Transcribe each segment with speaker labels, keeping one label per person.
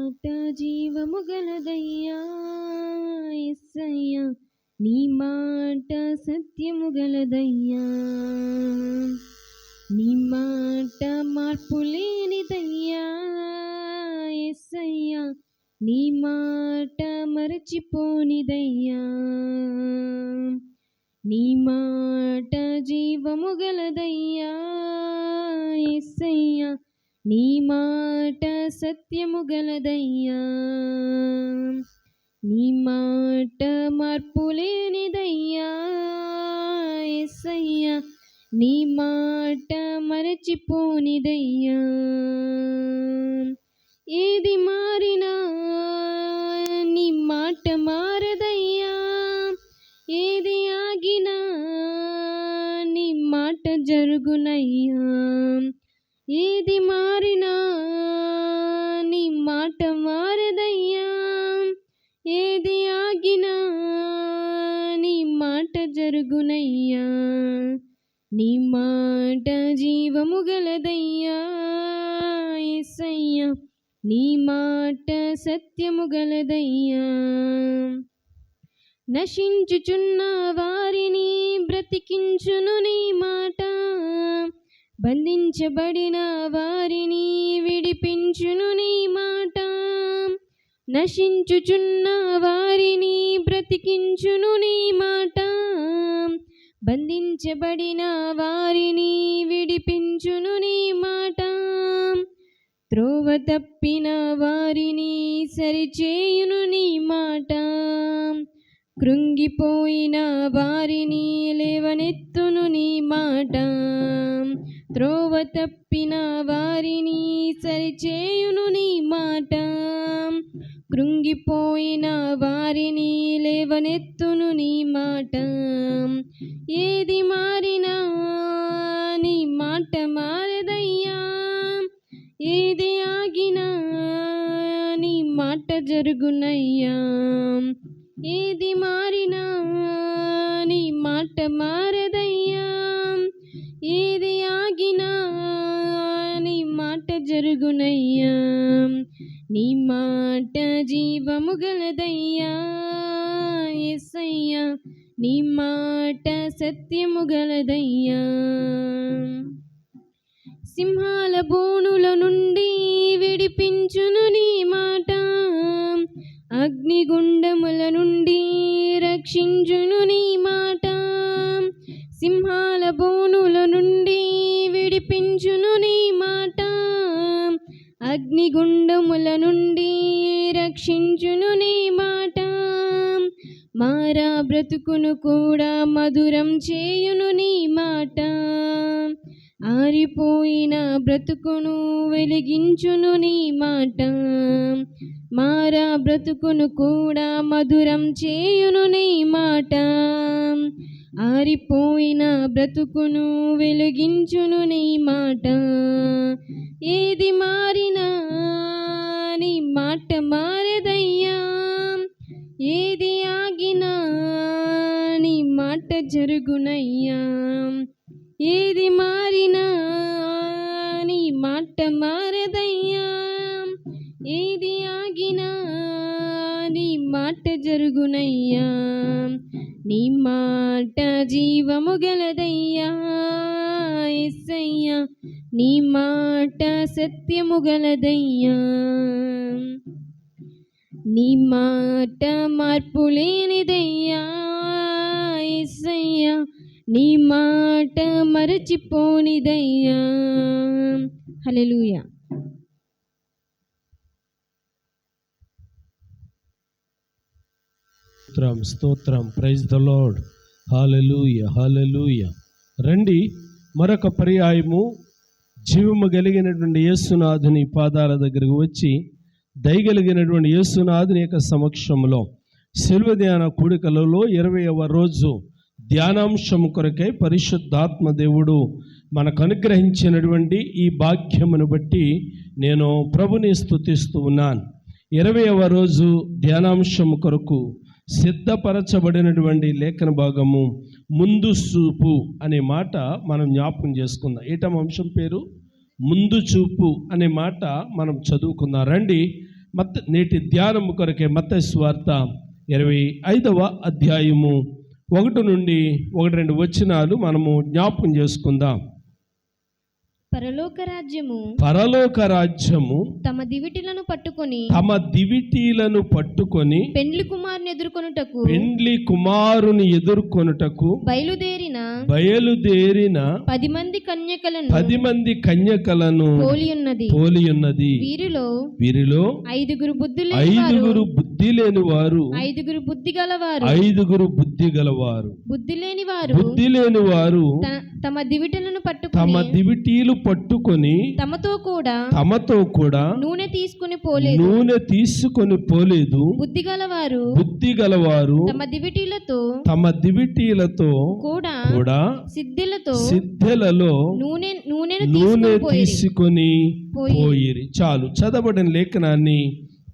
Speaker 1: మాట జీవము గలదయ్యా యేసయ్యా, నీ మాట సత్యము గలదయ్యా, నీ మాట మార్పు లేనిదయ్యా యేసయ్యా, నీ మాట మరచిపోనిదయ్యా, నీ మాట జీవము గలదయ్యా యేసయ్యా, నీ మాట సత్యము గలదయ్యా, నీ మాట మార్పు లేనిదయ్యా యేసయ్యా, నీ మాట మరచిపోనిదయ్యా. ఏది మారినా నీ మాట మారదయ్యా, ఏది ఆగినా నీ మాట జరుగునయ్యా, ఏది మారినా నీ మాట మారదయ్యా, ఏది ఆగినా నీ మాట జరుగునయ్యా, నీ మాట జీవము గలదయ్యా యేసయ్యా, నీ మాట సత్యము గలదయ్యా. నశించుచున్న వారిని బ్రతికించును నీ మాట, బంధించబడిన వారిని విడిపించును నీ మాట, నశించుచున్న వారిని బ్రతికించును నీ మాట, బంధించబడిన వారిని విడిపించును నీ మాట, త్రోవ తప్పిన వారిని సరిచేయును నీ మాట, కృంగిపోయిన వారిని లేవనెత్తును నీ మాట, త్రోవ తప్పిన వారిని సరిచేయును నీ మాట, కృంగిపోయిన వారిని లేవనెత్తును నీ మాట. ఏది మారినా నీ మాట మారదయ్యా, ఏది ఆగినా నీ మాట జరుగునయ్యా, ఏది మారినా నీ మాట మారదయ్యా, ఏది ఆగినా నీ మాట జరుగునయ్యా, నీ మాట జీవము గలదయ్యా యేసయ్యా, నీ మాట సత్యము గలదయ్యా. సింహాల బోనుల నుండి విడిపించును నీ మాట, అగ్నిగుండముల నుండి రక్షించును నీ మాట, సింహాల బోనుల నుండి విడిపించును నీ మాట, అగ్నిగుండముల నుండి రక్షించును నీ మాట, మారా బ్రతుకును కూడా మధురం చేయును నీ మాట, ఆరిపోయిన బ్రతుకును వెలిగించును నీ మాట, మారా బ్రతుకును కూడా మధురం చేయును నీ మాట, ఆరిపోయిన బ్రతుకును వెలిగించును నీ మాట. ఏది మారినా నీ మాట మారదయ్యా, ఏది ఆగినా నీ మాట జరుగునయ్యా, ఏది మారినా నీ మాట మారదయ్యా, ఏది ఆగినా నీ మాట జరుగునయ్యా, నీ మాట జీవము గలదయ్యా యేసయ్యా, నీ మాట సత్యము గలదయ్యా, నీ మాట మార్పు లేనిదయ్యా యేసయ్యా, నీ మాట మరచిపోనిదయ్యా. హల్లెలూయా.
Speaker 2: స్తోత్రం స్తోత్రం. Praise the Lord. Hallelujah hallelujah. రండి, మరొక పర్యాయము జీవము కలిగినటువంటి యేసునాథుని పాదాల దగ్గరకు వచ్చి దయగలిగినటువంటి యేసునాథుని యొక్క సమక్షంలో శిలువ ధ్యాన కూడికలలో 20వ రోజు ధ్యానాంశం కొరకై పరిశుద్ధాత్మ దేవుడు మనకు అనుగ్రహించినటువంటి ఈ భాగ్యమును బట్టి నేను ప్రభుని స్తుతిస్తూ ఉన్నాను. 20వ రోజు ధ్యానాంశం కొరకు సిద్ధపరచబడినటువంటి లేఖన భాగము ముందు చూపు అనే మాట మనం జ్ఞాపకం చేసుకుందాం. ఏటం అంశం పేరు ముందు చూపు అనే మాట మనం చదువుకుందాం. రండి, నేటి ధ్యానము కొరకే మత్తయి సువార్త 25వ అధ్యాయము 1 నుండి 1-2 వచనాలు మనము జ్ఞాపకం చేసుకుందాం.
Speaker 1: పరలోక రాజ్యము
Speaker 2: తమ దివిటీలను పట్టుకొని
Speaker 1: పెండ్లి
Speaker 2: కుమారుని ఎదుర్కొనుటకు బయలుదేరిన
Speaker 1: 10
Speaker 2: మంది కన్యకలను పోలియున్నది. వీరిలో 5 బుద్ధి లేని వారు
Speaker 1: 5
Speaker 2: బుద్ధి గలవారు. బుద్ధి లేని వారు
Speaker 1: తమ
Speaker 2: దివిటీలు పట్టుకొని
Speaker 1: తమతో కూడా
Speaker 2: నూనె తీసుకొని పోలేదు. బుద్ధి గలవారు తమ దివిటీలతో కూడా సిద్ధెలలో నూనె తీసుకొని పోయిరి. చాలు, చదవబడిన లేఖనాన్ని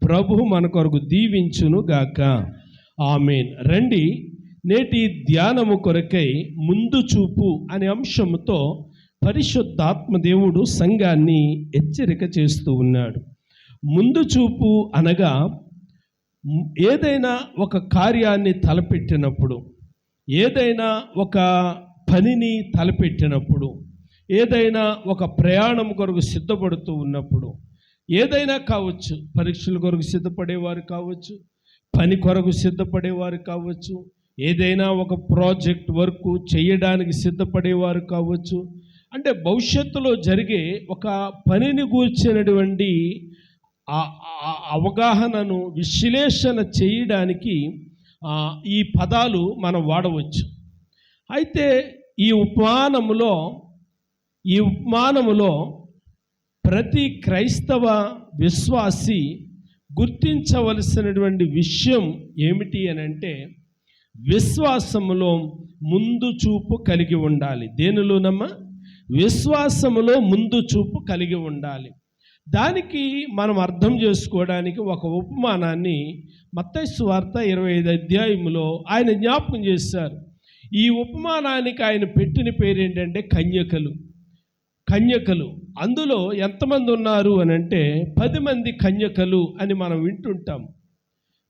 Speaker 2: ప్రభు మన కొరకు దీవించును గాక. ఆమేన్. రండి, నేటి ధ్యానము కొరకై ముందు చూపు అనే అంశముతో పరిశుద్ధాత్మ దేవుడు సంఘాన్ని హెచ్చరిక చేస్తూ ఉన్నాడు. ముందు చూపు అనగా ఏదైనా ఒక కార్యాన్ని తలపెట్టినప్పుడు, ఏదైనా ఒక పనిని తలపెట్టినప్పుడు, ఏదైనా ఒక ప్రయాణం కొరకు సిద్ధపడుతూ ఉన్నప్పుడు, ఏదైనా కావచ్చు, పరీక్షల కొరకు సిద్ధపడేవారు కావచ్చు, పని కొరకు సిద్ధపడేవారు కావచ్చు, ఏదైనా ఒక ప్రాజెక్ట్ వర్క్ చేయడానికి సిద్ధపడేవారు కావచ్చు. అంటే భవిష్యత్తులో జరిగే ఒక పనిని గూర్చినటువంటి అవగాహనను విశ్లేషణ చేయడానికి ఈ పదాలు మనం వాడవచ్చు. అయితే ఈ ఉపమానములో ప్రతి క్రైస్తవ విశ్వాసి గుర్తించవలసినటువంటి విషయం ఏమిటి అని అంటే, విశ్వాసములో ముందు చూపు కలిగి ఉండాలి. దేనిలోనమ్మా? విశ్వాసములో ముందు చూపు కలిగి ఉండాలి. దానికి మనం అర్థం చేసుకోవడానికి ఒక ఉపమానాన్ని మత్తయి సువార్త 25వ అధ్యాయములో ఆయన జ్ఞాపకం చేశారు. ఈ ఉపమానానికి ఆయన పెట్టిన పేరు ఏంటంటే కన్యకలు. అందులో ఎంతమంది ఉన్నారు అని అంటే 10 మంది కన్యకలు అని మనం వింటుంటాం.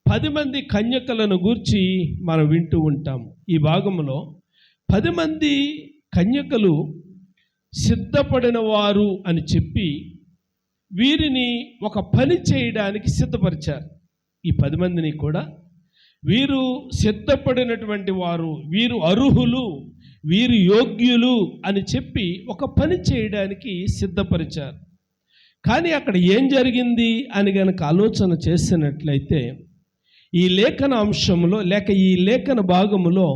Speaker 2: 10 మంది కన్యకలను గూర్చి మనం వింటూ ఉంటాం. ఈ భాగంలో 10 మంది కన్యకలు సిద్ధపడిన వారు అని చెప్పి వీరిని ఒక పని చేయడానికి సిద్ధపరిచారు. ఈ 10 మందిని కూడా వీరు సిద్ధపడినటువంటి వారు, వీరు అర్హులు, వీరు యోగ్యులు అని చెప్పి ఒక పని చేయడానికి సిద్ధపరిచారు. కానీ అక్కడ ఏం జరిగింది అని గనక ఆలోచన చేసినట్లయితే, ఈ లేఖన అంశంలో లేక ఈ లేఖన భాగములో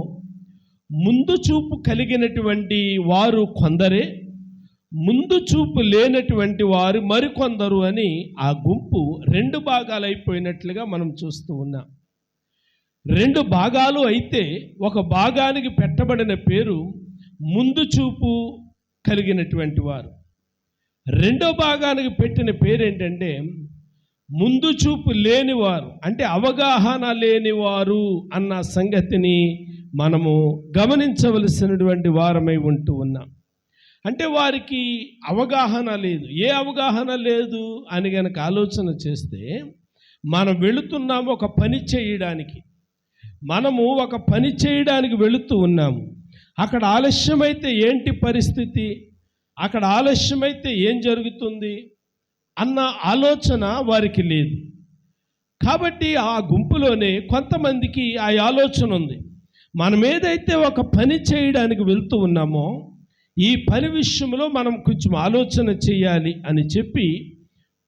Speaker 2: ముందు చూపు కలిగినటువంటి వారు కొందరే, ముందు చూపు లేనటువంటి వారు మరికొందరు అని ఆ గుంపు 2 భాగాలు అయిపోయినట్లుగా మనం చూస్తూ ఉన్నాం. 2 భాగాలు అయితే ఒక భాగానికి పెట్టబడిన పేరు ముందు చూపు కలిగినటువంటి వారు. 2వ భాగానికి పెట్టిన పేరేంటంటే ముందు చూపు లేనివారు, అంటే అవగాహన లేనివారు అన్న సంగతిని మనము గమనించవలసినటువంటి వారమై ఉంటూ ఉన్నాం. అంటే వారికి అవగాహన లేదు. ఏ అవగాహన లేదు అని గనక ఆలోచన చేస్తే, మనం వెళుతున్నాము ఒక పని చేయడానికి, వెళుతూ ఉన్నాము. అక్కడ ఆలస్యమైతే ఏంటి పరిస్థితి, అక్కడ ఆలస్యమైతే ఏం జరుగుతుంది అన్న ఆలోచన వారికి లేదు. కాబట్టి ఆ గుంపులోనే కొంతమందికి ఆ ఆలోచన ఉంది. మనం ఏదైతే ఒక పని చేయడానికి వెళ్తూ ఉన్నామో ఈ పని విషయంలో మనం కొంచెం ఆలోచన చేయాలి అని చెప్పి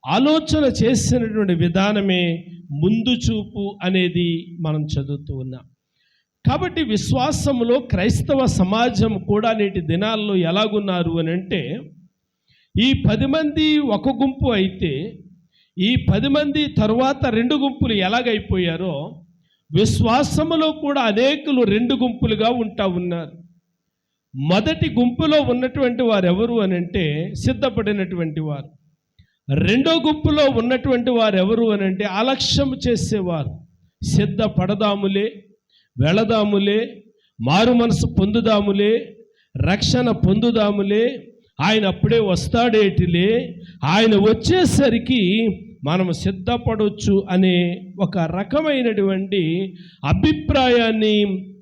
Speaker 2: ఆలోచన చేసినటువంటి విధానమే ముందు చూపు అనేది మనం చదువుతూ ఉన్నాం. కాబట్టి విశ్వాసములో క్రైస్తవ సమాజం కూడా నేటి దినాల్లో ఎలాగున్నారు అని అంటే, ఈ 10 మంది ఒక గుంపు అయితే ఈ 10 మంది తరువాత 2 గుంపులు ఎలాగైపోయారో, విశ్వాసములో కూడా అనేకులు 2 గుంపులుగా ఉన్నారు. మొదటి గుంపులో ఉన్నటువంటి వారు ఎవరు అని అంటే సిద్ధపడినటువంటి వారు. 2వ గుంపులో ఉన్నటువంటి వారు ఎవరు అని అంటే అలక్ష్యం చేసేవారు. సిద్ధపడదాములే, వెళదాములే, మారు మనసు పొందుదాములే, రక్షణ పొందుదాములే, ఆయన అప్పుడే వస్తాడేటిలే, ఆయన వచ్చేసరికి మనం సిద్ధపడవచ్చు అనే ఒక రకమైనటువంటి అభిప్రాయాన్ని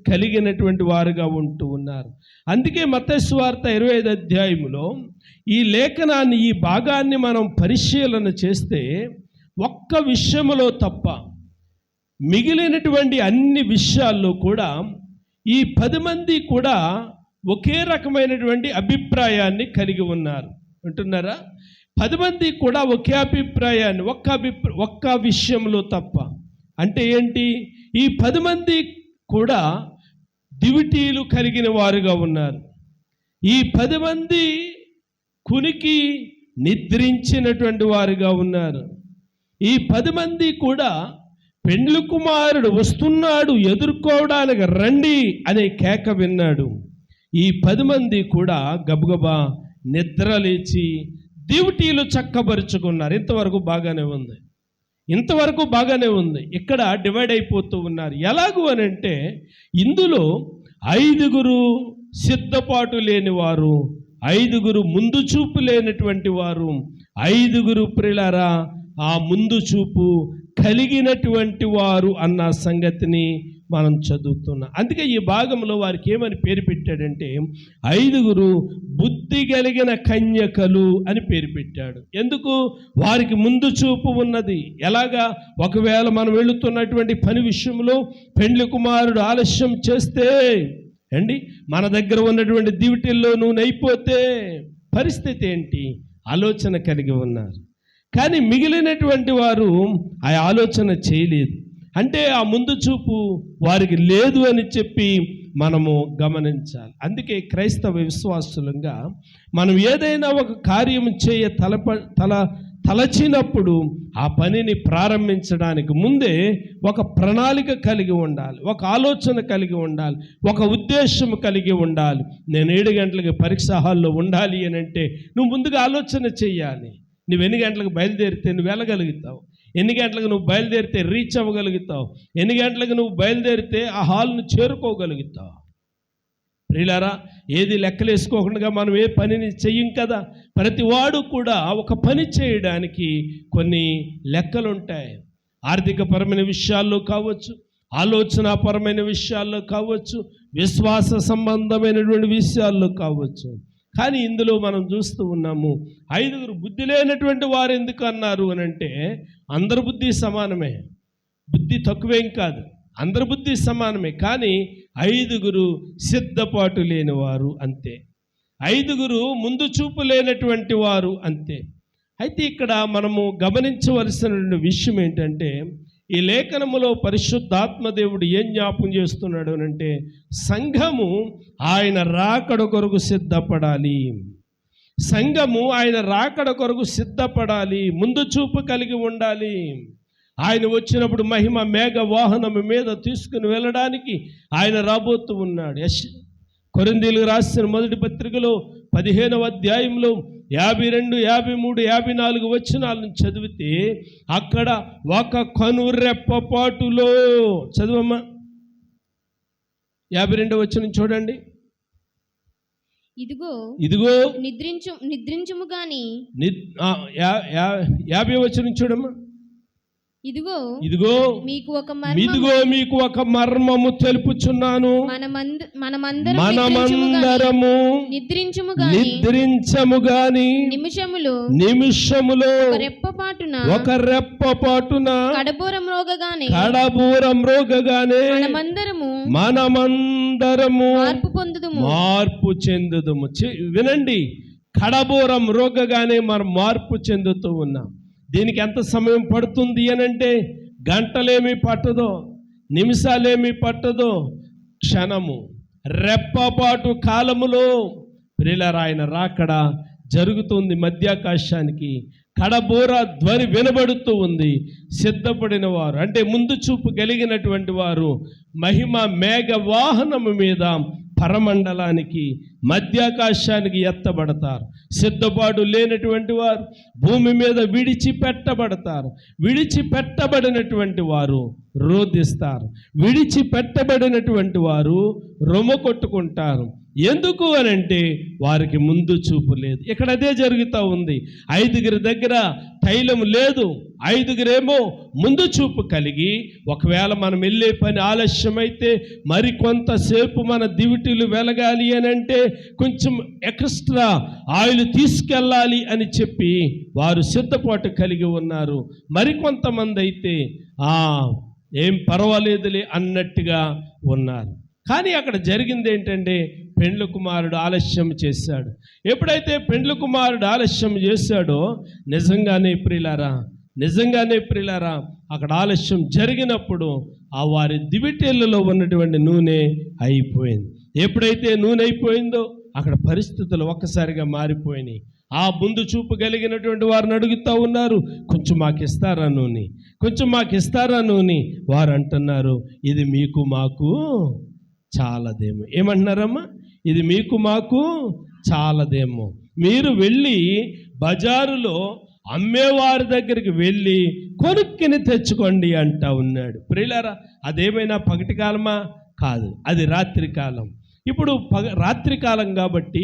Speaker 2: కలిగినటువంటి వారుగా ఉంటూ ఉన్నారు. అందుకే మత్తయి సువార్త 25వ అధ్యాయంలో ఈ లేఖనాన్ని, ఈ భాగాన్ని మనం పరిశీలన చేస్తే ఒక్క విషయంలో తప్ప మిగిలినటువంటి అన్ని విషయాల్లో కూడా ఈ 10 మంది కూడా ఒకే రకమైనటువంటి అభిప్రాయాన్ని కలిగి ఉన్నారు. అంటున్నారా? 10 మంది కూడా ఒకే అభిప్రాయాన్ని, ఒక్క విషయంలో తప్ప. అంటే ఏంటి? ఈ 10 మంది కూడా దివిటీలు కలిగిన వారుగా ఉన్నారు. ఈ 10 మంది కునికి నిద్రించినటువంటి వారుగా ఉన్నారు. ఈ 10 మంది కూడా పెండ్లి కుమారుడు వస్తున్నాడు, ఎదుర్కోవడానికి రండి అనే కేక విన్నాడు. ఈ 10 మంది కూడా గబగబా నిద్ర లేచి దివిటీలు చక్కబరుచుకున్నారు. ఇంతవరకు బాగానే ఉంది. ఇక్కడ డివైడ్ అయిపోతూ ఉన్నారు. ఎలాగూ అనంటే ఇందులో 5 సిద్ధపాటు లేనివారు, 5 ముందు చూపు లేనటువంటి వారు, 5 ప్రియులారా ఆ ముందు చూపు కలిగినటువంటి వారు అన్న సంగతిని మనం చదువుతున్నాం. అందుకే ఈ భాగంలో వారికి ఏమని పేరు పెట్టాడంటే 5 బుద్ధి కలిగిన కన్యకలు అని పేరు పెట్టాడు. ఎందుకు? వారికి ముందు చూపు ఉన్నది. ఎలాగా? ఒకవేళ మనం వెళుతున్నటువంటి పని విషయంలో పెండ్లి కుమారుడు ఆలస్యం చేస్తే మన దగ్గర ఉన్నటువంటి దివిటిల్లో నువ్వు నైపోతే పరిస్థితి ఏంటి? ఆలోచన కలిగి ఉన్నారు. కానీ మిగిలినటువంటి వారు ఆ ఆలోచన చేయలేదు. అంటే ఆ ముందు చూపు వారికి లేదు అని చెప్పి మనము గమనించాలి. అందుకే క్రైస్తవ విశ్వాసులంగా మనం ఏదైనా ఒక కార్యం తలచినప్పుడు ఆ పనిని ప్రారంభించడానికి ముందే ఒక ప్రణాళిక కలిగి ఉండాలి, ఒక ఆలోచన కలిగి ఉండాలి, ఒక ఉద్దేశం కలిగి ఉండాలి. నేను 7 గంటలకి పరీక్ష హాల్లో ఉండాలి అని అంటే నువ్వు ముందుగా ఆలోచన చేయాలి. నువ్వు ఎన్ని గంటలకు బయలుదేరితే నువ్వు వెళ్ళగలుగుతావు, ఎన్ని గంటలకు నువ్వు బయలుదేరితే రీచ్ అవ్వగలుగుతావు, ఎన్ని గంటలకు నువ్వు బయలుదేరితే ఆ హాల్ను చేరుకోగలుగుతావు. ప్రియులారా, ఏది లెక్కలేసుకోకుండా మనం ఏ పనిని చెయ్యం కదా. ప్రతి వాడు కూడా ఒక పని చేయడానికి కొన్ని లెక్కలు ఉంటాయి. ఆర్థికపరమైన విషయాల్లో కావచ్చు, ఆలోచనాపరమైన విషయాల్లో కావచ్చు, విశ్వాస సంబంధమైనటువంటి విషయాల్లో కావచ్చు. కానీ ఇందులో మనం చూస్తూ ఉన్నాము 5 బుద్ధి లేనటువంటి వారు ఎందుకు అన్నారు అని అంటే అందరి బుద్ధి సమానమే, బుద్ధి తక్కువేం కాదు, అందరి బుద్ధి సమానమే. కానీ 5 సిద్ధపాటు లేని వారు అంతే, 5 ముందు చూపు లేనటువంటి వారు అంతే. అయితే ఇక్కడ మనము గమనించవలసిన విషయం ఏంటంటే ఈ లేఖనములో పరిశుద్ధాత్మ దేవుడు ఏం జ్ఞాపకం చేస్తున్నాడు అంటే సంఘము ఆయన రాకడ కొరకు సిద్ధపడాలి. సంఘము ఆయన రాకడ కొరకు సిద్ధపడాలి, ముందు చూపు కలిగి ఉండాలి. ఆయన వచ్చినప్పుడు మహిమ మేఘ వాహనము మీద తీసుకుని వెళ్ళడానికి ఆయన రాబోతూ ఉన్నాడు. కొరింథీయులకు రాసిన మొదటి పత్రికలో 15వ అధ్యాయంలో 52, 53, 54 వచనాలను చదివితే అక్కడ ఒక కనురెప్పపాటులో చదవమ్మా 52వ వచనం చూడండి. ఇదిగో
Speaker 3: నిద్రించుము గాని
Speaker 2: 50వ వచనం చూడమ్మా. ఇదిగో మీకు ఒక మర్మము తెలుపుచున్నాను, మనమందరము నిద్రించము గాని నిమిషములో ఒక రెప్పపాటున కడబూరం రోగగానే మనమందరము మార్పు చెందుదుము. వినండి, కడబూరం రోగగానే మనం మార్పు చెందుతూ ఉన్నాం. దీనికి ఎంత సమయం పడుతుంది అనంటే గంటలేమి పట్టదో, నిమిషాలేమి పట్టదో, క్షణము రెప్పపాటు కాలములో ప్రియులారా ఆయన రాకడ జరుగుతుంది. మధ్యాకాశానికి కడబోర ధ్వని వినబడుతూ ఉంది. సిద్ధపడిన వారు అంటే ముందు చూపు కలిగినటువంటి వారు మహిమ మేఘ వాహనము మీద పరమండలానికి మధ్యాకాశానికి ఎత్తబడతారు. సిద్ధపాటు లేనటువంటి వారు భూమి మీద విడిచిపెట్టబడతారు. విడిచిపెట్టబడినటువంటి వారు రోధిస్తారు, విడిచిపెట్టబడినటువంటి వారు రొమ్ము కొట్టుకుంటారు. ఎందుకు అనంటే వారికి ముందు చూపు లేదు. ఇక్కడ అదే జరుగుతూ ఉంది. 5 దగ్గర తైలం లేదు, 5 ముందు చూపు కలిగి, ఒకవేళ మనం వెళ్ళే పని ఆలస్యమైతే మరి కొంతసేపు మన దివిటీలు వెలగాలి అని అంటే కొంచెం ఎక్స్ట్రా ఆయిల్ తీసుకెళ్ళాలి అని చెప్పి వారు సిద్ధపాటు కలిగి ఉన్నారు. మరికొంతమంది అయితే ఏం పర్వాలేదులే అన్నట్టుగా ఉన్నారు. కానీ అక్కడ జరిగింది ఏంటంటే, పెండ్లి కుమారుడు ఆలస్యం చేశాడు. ఎప్పుడైతే పెండ్లి కుమారుడు ఆలస్యం చేశాడో నిజంగానే ప్రియులారా అక్కడ ఆలస్యం జరిగినప్పుడు ఆ వారి దివిటీలలో ఉన్నటువంటి నూనె అయిపోయింది. ఎప్పుడైతే నూనె అయిపోయిందో అక్కడ పరిస్థితులు ఒక్కసారిగా మారిపోయినాయి. ఆ ముందు చూపు కలిగినటువంటి వారిని అడుగుతూ ఉన్నారు, కొంచెం మాకు ఇస్తారా నూనె. వారు అంటున్నారు, ఇది మీకు మాకు చాలదేమో. ఏమంటున్నారమ్మా? ఇది మీకు మాకు చాలదేమో. మీరు వెళ్ళి బజారులో అమ్మేవారి దగ్గరికి వెళ్ళి కొనుక్కిని తెచ్చుకోండి అంటా ఉన్నాడు. ప్రియులారా, అదేమైనా పగటి కాలమా? కాదు, అది రాత్రి కాలం. ఇప్పుడు రాత్రి కాలం కాబట్టి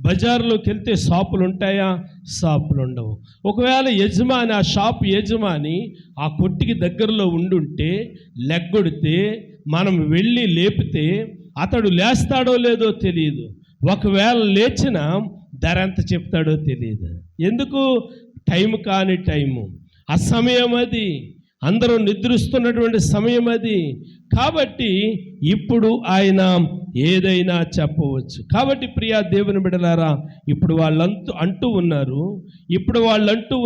Speaker 2: బజార్లోకి వెళ్తే షాపులు ఉంటాయా? షాపులు ఉండవు. ఒకవేళ ఆ షాప్ యజమాని ఆ కొట్టికి దగ్గరలో ఉండుంటే, లెగ్గొడితే, మనం వెళ్ళి లేపితే అతడు లేస్తాడో లేదో తెలియదు. ఒకవేళ లేచిన ధర ఎంత చెప్తాడో తెలియదు. ఎందుకు? కాని టైము, ఆ సమయం అది, అందరూ నిద్రిస్తున్నటువంటి సమయం అది. కాబట్టి ఇప్పుడు ఆయన ఏదైనా చెప్పవచ్చు. కాబట్టి ప్రియా దేవుని బిడ్డలారా, ఇప్పుడు వాళ్ళు అంటూ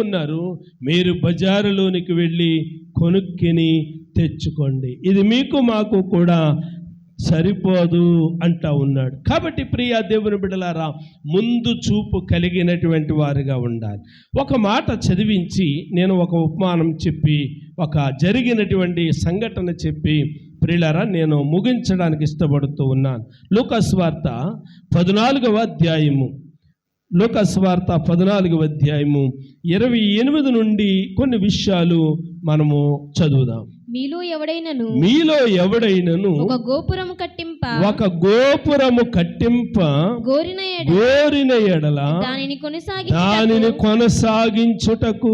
Speaker 2: ఉన్నారు, మీరు బజారులోనికి వెళ్ళి కొనుక్కిని తెచ్చుకోండి, ఇది మీకు మాకు కూడా సరిపోదు అంటా ఉన్నాడు. కాబట్టి ప్రియా దేవుని బిడ్డలారా, ముందు చూపు కలిగినటువంటి వారుగా ఉండాలి. ఒక మాట చదివించి నేను ఒక ఉపమానం చెప్పి, ఒక జరిగినటువంటి సంఘటన చెప్పి ప్రియులారా నేను ముగించడానికి ఇష్టపడుతూ ఉన్నాను. లూకాసు వార్త 14వ అధ్యాయము 28 నుండి కొన్ని విషయాలు మనము చదువుదాం.
Speaker 3: మీలో ఎవడైనను ఒక గోపురము కట్టింప గోరిన ఎడల దానిని కొనసాగించుటకు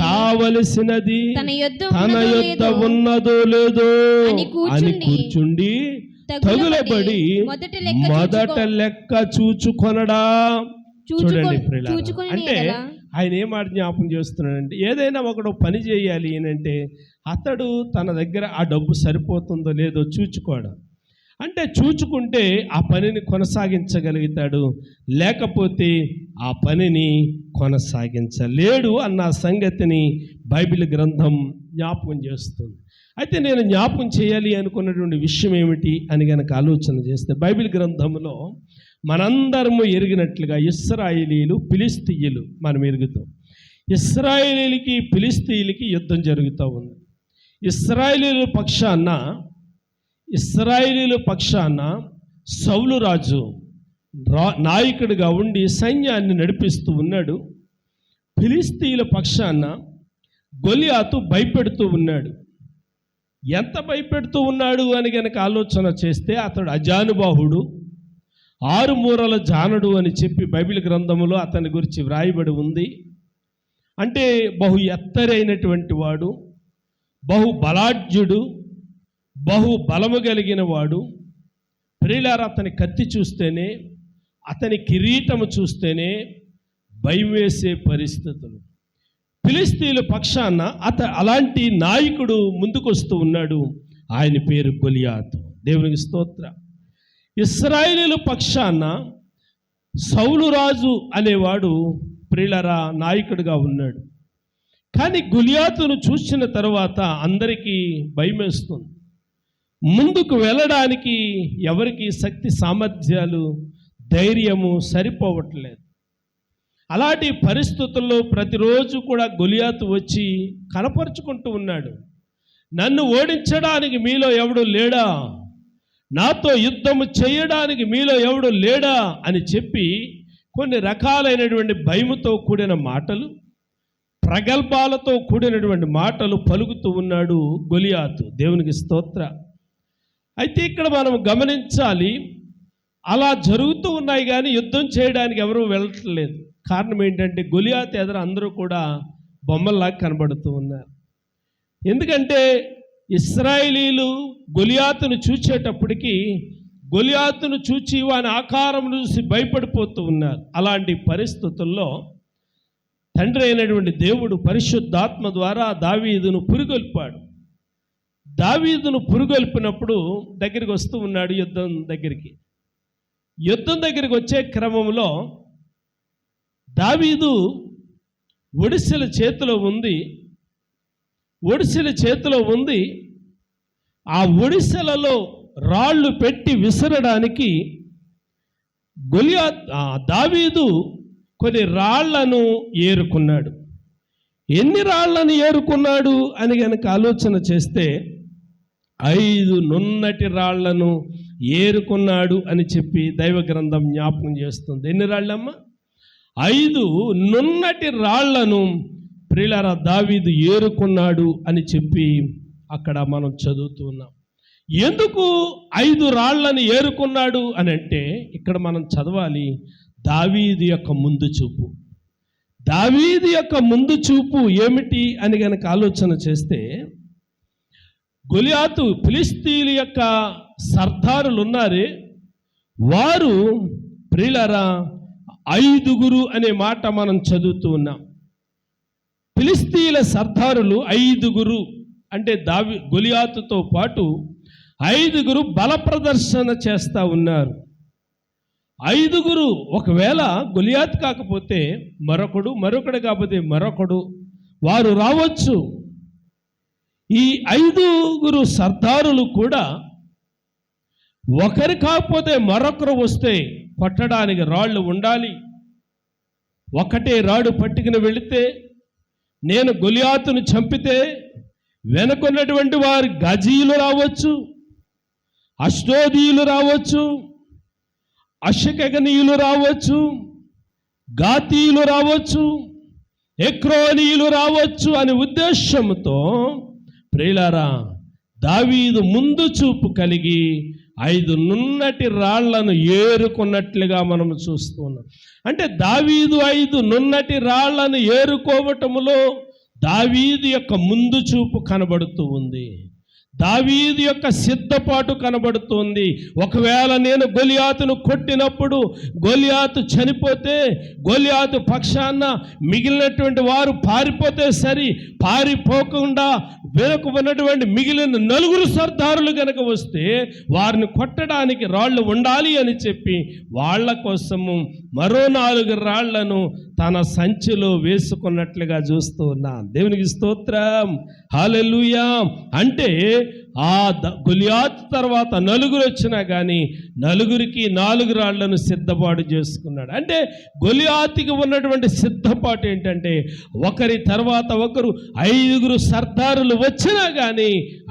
Speaker 3: కావలసినది తన యొద్ద ఉన్నదో లేదో అని కూర్చుండి తగులబడి మొదట లెక్క చూచుకొనడా. చూడండి అంటే ఆయన ఏం మాట జ్ఞాపం చేస్తున్నాడంటే, ఏదైనా ఒకడు పని చేయాలి అంటే అతడు తన దగ్గర ఆ డబ్బు సరిపోతుందో లేదో చూచుకోవడం. అంటే చూచుకుంటే ఆ పనిని కొనసాగించగలుగుతాడు, లేకపోతే ఆ పనిని కొనసాగించలేడు అన్న సంగతిని బైబిల్ గ్రంథం జ్ఞాపకం చేస్తుంది. అయితే నేను జ్ఞాపకం చేయాలి అనుకున్నటువంటి విషయం ఏమిటి అని కనుక ఆలోచన చేస్తే, బైబిల్ గ్రంథంలో మనందరము ఎరిగినట్లుగా ఇశ్రాయేలీలు ఫిలిస్తీయులు మనం ఎరుగుతాం. ఇశ్రాయేలీలకి ఫిలిస్తీయులకి యుద్ధం జరుగుతూ ఉంది. ఇశ్రాయేలీల పక్షాన సౌలు రాజు నాయకుడిగా ఉండి సైన్యాన్ని నడిపిస్తూ ఉన్నాడు. ఫిలిస్తీయుల పక్షాన గొలియాతు భయపెడుతూ ఉన్నాడు. ఎంత భయపెడుతూ ఉన్నాడు అని కనుక ఆలోచన చేస్తే, అతడు అజానుబాహుడు, 6 మూరల జానడు అని చెప్పి బైబిల్ గ్రంథంలో అతని గురించి వ్రాయబడి ఉంది. అంటే బహు ఎత్తరైనటువంటి వాడు, బహు బలాఢ్యుడు, బహు బలము కలిగిన వాడు. ప్రియులారా, అతని కత్తి చూస్తేనే, అతని కిరీటము చూస్తేనే భయం వేసే పరిస్థితులు. ఫిలిస్తీయుల పక్షాన అలాంటి నాయకుడు ముందుకొస్తూ ఉన్నాడు. ఆయన పేరు గొలియాతు. దేవునికి స్తోత్రం. ఇశ్రాయేలీల పక్షాన సౌలు రాజు అనేవాడు ప్రియులారా నాయకుడిగా ఉన్నాడు. కానీ గొలియాతును చూసిన తర్వాత అందరికీ భయమేస్తుంది. ముందుకు వెళ్ళడానికి ఎవరికి శక్తి సామర్థ్యాలు ధైర్యము సరిపోవట్లేదు. అలాంటి పరిస్థితుల్లో ప్రతిరోజు కూడా గొలియాతు వచ్చి కనపరుచుకుంటూ ఉన్నాడు, నన్ను ఓడించడానికి మీలో ఎవడు లేడా, నాతో యుద్ధము చేయడానికి మీలో ఎవడు లేడా అని చెప్పి కొన్ని రకాలైనటువంటి భయముతో కూడిన మాటలు, ప్రగల్భాలతో కూడినటువంటి మాటలు పలుకుతూ ఉన్నాడు గొలియాతు. దేవునికి స్తోత్ర. అయితే ఇక్కడ మనం గమనించాలి, అలా జరుగుతూ ఉన్నాయి కానీ యుద్ధం చేయడానికి ఎవరూ వెళ్ళట్లేదు. కారణం ఏంటంటే గొలియాతు ఎదురు అందరూ కూడా
Speaker 2: బొమ్మల్లా కనబడుతూ ఉన్నారు. ఎందుకంటే ఇశ్రాయేలీలు గొలియాతును చూచేటప్పటికి గొలియాతును చూచి వాని ఆకారం చూసి భయపడిపోతూ ఉన్నారు. అలాంటి పరిస్థితుల్లో తండ్రి అయినటువంటి దేవుడు పరిశుద్ధాత్మ ద్వారా దావీదును పురిగొల్పాడు. దావీదును పురిగొల్పినప్పుడు దగ్గరికి వస్తూ ఉన్నాడు యుద్ధం దగ్గరికి వచ్చే క్రమంలో దావీదు ఒడిసెల చేతిలో ఉంది. ఆ ఒడిసెలలో రాళ్ళు పెట్టి విసరడానికి దావీదు కొన్ని రాళ్లను ఏరుకున్నాడు. ఎన్ని రాళ్లను ఏరుకున్నాడు అని కనుక ఆలోచన చేస్తే 5 నున్నటి రాళ్లను ఏరుకున్నాడు అని చెప్పి దైవ గ్రంథం జ్ఞాపకం చేస్తుంది. ఎన్ని రాళ్ళమ్మా? 5 నున్నటి రాళ్లను ప్రియులారా దావీదు ఏరుకున్నాడు అని చెప్పి అక్కడ మనం చదువుతూ ఉన్నాం. ఎందుకు 5 రాళ్లను ఏరుకున్నాడు అని అంటే ఇక్కడ మనం చదవాలి దావీదు యొక్క ముందు చూపు ఏమిటి అని గనక ఆలోచన చేస్తే గొలియాతు ఫిలిస్తీయుల యొక్క సర్దారులు ఉన్నారే, వారు ప్రియులారా 5 అనే మాట మనం చదువుతూ ఉన్నాం. ఫిలిస్తీయుల సర్దారులు 5 అంటే గొలియాతుతో పాటు 5 బల ప్రదర్శన చేస్తూ ఉన్నారు. 5 ఒకవేళ గొలియాత్ కాకపోతే మరొకడు కాకపోతే మరొకడు వారు రావచ్చు. ఈ 5 సర్దారులు కూడా ఒకరు కాకపోతే మరొకరు వస్తే కొట్టడానికి రాళ్ళు ఉండాలి. ఒకటే రాడు పట్టుకుని వెళితే నేను గొలియాతును చంపితే వెనుకున్నటువంటి వారు గజీలు రావచ్చు, అష్డోదీయులు రావచ్చు, అషకగనీయులు రావచ్చు, గాతీయులు రావచ్చు, ఎక్రోనీయులు రావచ్చు అనే ఉద్దేశంతో ప్రియులారా దావీదు ముందు చూపు కలిగి 5 నున్నటి రాళ్లను ఏరుకున్నట్లుగా మనం చూస్తున్నాం. అంటే దావీదు 5 నున్నటి రాళ్లను ఏరుకోవటములో దావీదు యొక్క ముందు చూపు కనబడుతూ ఉంది. దావీదు యొక్క సిద్ధపాటు కనబడుతుంది. ఒకవేళ నేను గొలియాతును కొట్టినప్పుడు గొలియాతు చనిపోతే గొలియాతు పక్షాన మిగిలినటువంటి వారు పారిపోతే సరి, పారిపోకుండా వెనుక ఉన్నటువంటి మిగిలిన 4 సర్దారులు కనుక వస్తే వారిని కొట్టడానికి రాళ్ళు ఉండాలి అని చెప్పి వాళ్ళ కోసము మరో 4 రాళ్లను తన సంచిలో వేసుకున్నట్లుగా చూస్తూ ఉన్నాం. దేవునికి స్తోత్రం, హల్లెలూయా. అంటే ఆ గొలియాతు తర్వాత 4 వచ్చినా కానీ 4కి 4 రాళ్లను సిద్ధపాటు చేసుకున్నాడు. అంటే గొలియాతుకి ఉన్నటువంటి సిద్ధపాటు ఏంటంటే ఒకరి తర్వాత ఒకరు 5 సర్దారులు వచ్చినా కానీ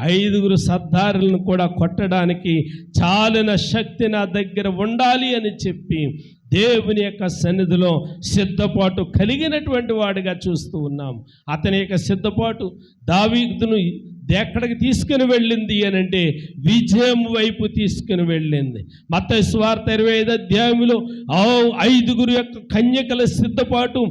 Speaker 2: 5 సర్దారులను కూడా కొట్టడానికి చాలిన శక్తి నా దగ్గర ఉండాలి అని చెప్పి దేవుని యొక్క సన్నిధిలో సిద్ధపాటు కలిగినటువంటి వాడిగా చూస్తూ ఉన్నాం. అతని యొక్క సిద్ధపాటు దావీదును ఎక్కడికి తీసుకుని వెళ్ళింది అని అంటే విజయం వైపు తీసుకుని వెళ్ళింది. మత్తయి సువార్త 25వ అధ్యాయంలో 5 యొక్క కన్యకల సిద్ధపాటు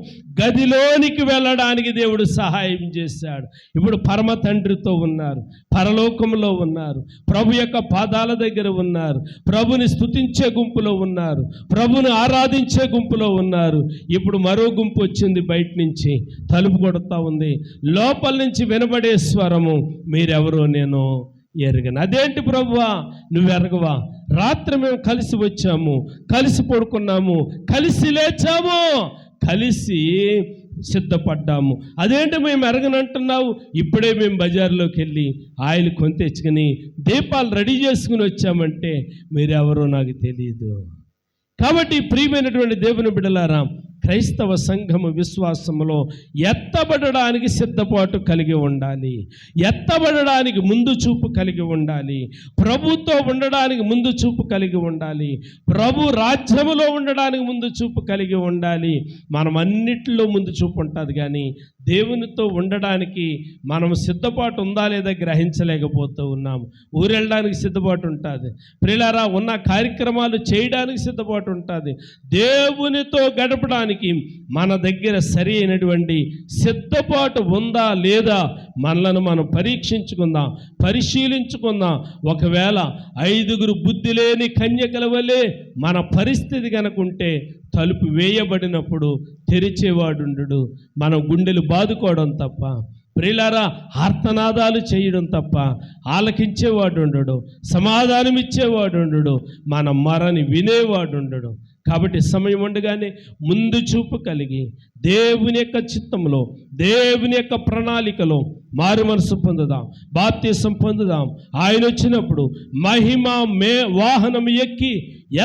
Speaker 2: గదిలోనికి వెళ్ళడానికి దేవుడు సహాయం చేశాడు. ఇప్పుడు పరమ తండ్రితో ఉన్నారు, పరలోకంలో ఉన్నారు, ప్రభు యొక్క పాదాల దగ్గర ఉన్నారు, ప్రభుని స్తుతించే గుంపులో ఉన్నారు, ప్రభుని ఆరాధించే గుంపులో ఉన్నారు. ఇప్పుడు మరో గుంపు వచ్చింది, బయట నుంచి తలుపు కొడుతూ ఉంది. లోపల నుంచి వినబడే స్వరము, మీరెవరో నేను ఎరగను. అదేంటి ప్రభువా నువ్వు ఎరగవా? రాత్రి మేము కలిసి వచ్చాము, కలిసి పడుకున్నాము, కలిసి లేచాము, కలిసి సిద్ధపడ్డాము. అదేంటి మేము ఎరగనంటున్నావు? ఇప్పుడే మేము బజార్లోకి వెళ్ళి ఆయిల్ కొని తెచ్చుకుని దీపాలు రెడీ చేసుకుని వచ్చామంటే మీరెవరో నాకు తెలియదు. కాబట్టి ప్రియమైనటువంటి దేవుని బిడ్డలారా, క్రైస్తవ సంఘము విశ్వాసములో ఎత్తబడడానికి సిద్ధపాటు కలిగి ఉండాలి, ఎత్తబడడానికి ముందు చూపు కలిగి ఉండాలి, ప్రభుతో ఉండడానికి ముందు చూపు కలిగి ఉండాలి, ప్రభు రాజ్యములో ఉండడానికి ముందు చూపు కలిగి ఉండాలి. మనం అన్నిటిలో ముందు చూపు ఉంటుంది, కానీ దేవునితో ఉండడానికి మనం సిద్ధపాటు ఉందా లేదా గ్రహించలేకపోతూ ఉన్నాము. ఊరెళ్ళడానికి సిద్ధపాటు ఉంటుంది, ప్రియులారా ఉన్న కార్యక్రమాలు చేయడానికి సిద్ధపాటు ఉంటుంది. దేవునితో గడపడానికి మన దగ్గర సరి అయినటువంటి సిద్ధపాటు ఉందా లేదా మనలను మనం పరీక్షించుకుందాం, పరిశీలించుకుందాం. ఒకవేళ 5 బుద్ధి లేని కన్యకల వలె మన పరిస్థితి కనుకుంటే తలుపు వేయబడినప్పుడు తెరిచేవాడుండు, మనం గుండెలు బాదుకోవడం తప్ప, ప్రియులారా ఆర్తనాదాలు చేయడం తప్ప ఆలకించేవాడు ఉండడు, సమాధానం ఇచ్చేవాడు ఉండడు, మన మరని వినేవాడు ఉండడు. కాబట్టి సమయం ఉండగానే ముందు చూపు కలిగి దేవుని యొక్క చిత్తంలో, దేవుని యొక్క ప్రణాళికలో మారు మనసు పొందుదాం, బాప్తిసం పొందుదాం. ఆయన వచ్చినప్పుడు మహిమ వాహనం ఎక్కి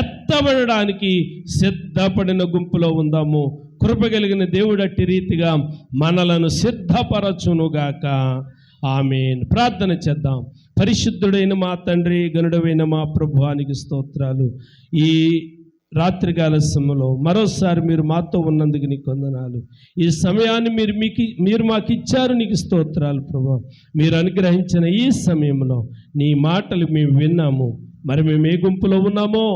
Speaker 2: ఎత్తబడడానికి సిద్ధపడిన గుంపులో ఉందాము. కృప కలిగిన దేవుడు అట్టి రీతిగా మనలను సిద్ధపరచునుగాక. ఆమేన్. ప్రార్థన చేద్దాం. పరిశుద్ధుడైన మా తండ్రి, గనుడైన మా ప్రభువానికి స్తోత్రాలు. ఈ రాత్రికాల సమయంలో మరోసారి మీరు మాతో ఉన్నందుకు నీకు వందనాలు. ఈ సమయాన్ని మీరు మాకు ఇచ్చారు, నీకు స్తోత్రాలు ప్రభువా. మీరు అనుగ్రహించిన ఈ సమయంలో నీ మాటలు మేము విన్నాము. మరి మేము ఏ గుంపులో ఉన్నామో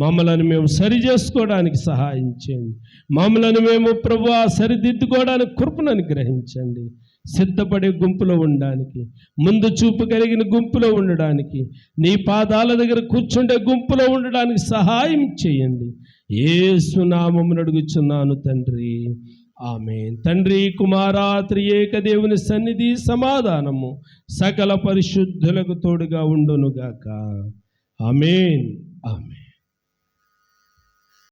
Speaker 2: మమ్మలను మేము సరి చేసుకోవడానికి సహాయం చేయండి. మమ్మలను మేము ప్రభువా సరిదిద్దుకోవడానికి కృపను అనుగ్రహించండి. సిద్ధపడే గుంపులో ఉండడానికి, ముందు చూపు కలిగిన గుంపులో ఉండడానికి, నీ పాదాల దగ్గర కూర్చుండే గుంపులో ఉండడానికి సహాయం చేయండి. యేసు నామమున అడుగుచున్నాను తండ్రి, ఆమేన్. తండ్రి, కుమార, త్రియేక దేవుని సన్నిధి, సమాధానము సకల పరిశుద్ధులకు తోడుగా ఉండునుగాక. ఆమేన్, ఆమేన్.